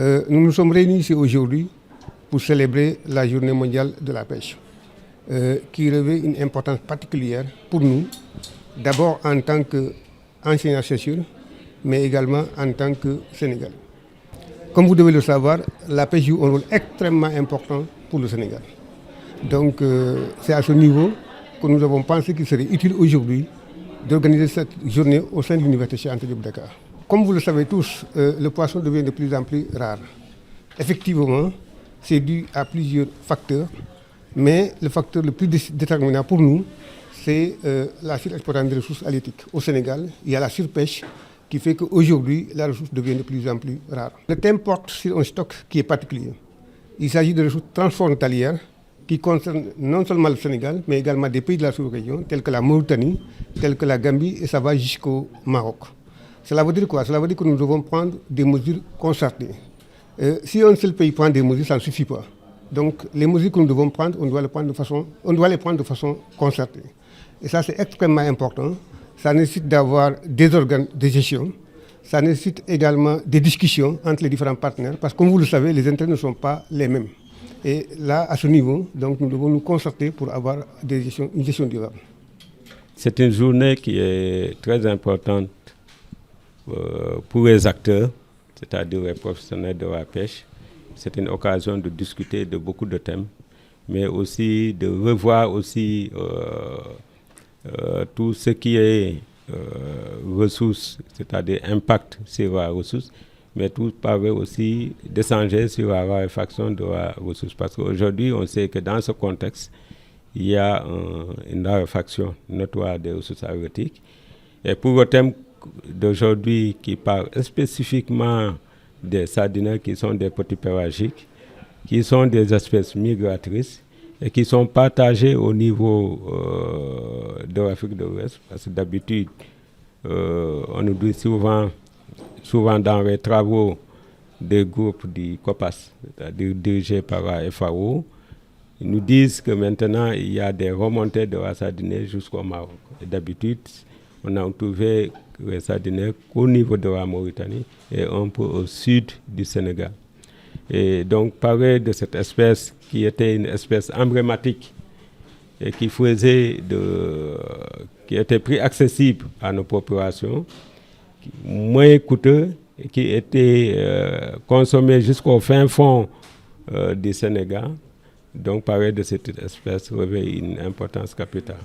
Nous nous sommes réunis ici aujourd'hui pour célébrer la Journée mondiale de la pêche, qui revêt une importance particulière pour nous, d'abord en tant qu'enseignants-chercheurs, mais également en tant que Sénégalais. Comme vous devez le savoir, la pêche joue un rôle extrêmement important pour le Sénégal. Donc c'est à ce niveau que nous avons pensé qu'il serait utile aujourd'hui d'organiser cette journée au sein de l'Université Cheikh Anta Diop de Dakar. Comme vous le savez tous, le poisson devient de plus en plus rare. Effectivement, c'est dû à plusieurs facteurs, mais le facteur le plus déterminant pour nous, c'est la surexploitation des ressources halieutiques. Au Sénégal, il y a la surpêche qui fait qu'aujourd'hui, la ressource devient de plus en plus rare. Le thème porte sur un stock qui est particulier. Il s'agit de ressources transfrontalières qui concernent non seulement le Sénégal, mais également des pays de la sous-région, tels que la Mauritanie, tels que la Gambie, et ça va jusqu'au Maroc. Cela veut dire quoi? Cela veut dire que nous devons prendre des mesures concertées. Si un seul pays prend des mesures, ça ne suffit pas. Donc les mesures que nous devons prendre, on doit les prendre de façon concertée. Et ça, c'est extrêmement important. Ça nécessite d'avoir des organes de gestion. Ça nécessite également des discussions entre les différents partenaires, parce que comme vous le savez, les intérêts ne sont pas les mêmes. Et là, à ce niveau, donc, nous devons nous concerter pour avoir une gestion durable. C'est une journée qui est très importante pour les acteurs, c'est-à-dire les professionnels de la pêche. C'est une occasion de discuter de beaucoup de thèmes, mais aussi de revoir aussi tout ce qui est ressources, c'est-à-dire impact sur la ressource, mais tout permet aussi d'échanger sur la raréfaction de la ressource. Parce qu'aujourd'hui, on sait que dans ce contexte, il y a une raréfaction notoire des ressources halieutiques. Et pour le thème d'aujourd'hui qui parle spécifiquement des sardinelles qui sont des petits pélagiques, qui sont des espèces migratrices et qui sont partagées au niveau de l'Afrique de l'Ouest. Parce que d'habitude, on nous dit souvent dans les travaux des groupes du COPAS, c'est-à-dire dirigés par la FAO, ils nous disent que maintenant il y a des remontées de la sardinelle jusqu'au Maroc. Et d'habitude, on a trouvé les sardinelles au niveau de la Mauritanie et un peu au sud du Sénégal. Et donc parler de cette espèce qui était une espèce emblématique et qui était plus accessible à nos populations, moins coûteux et qui était consommé jusqu'au fin fond du Sénégal. Donc parler de cette espèce revêt une importance capitale.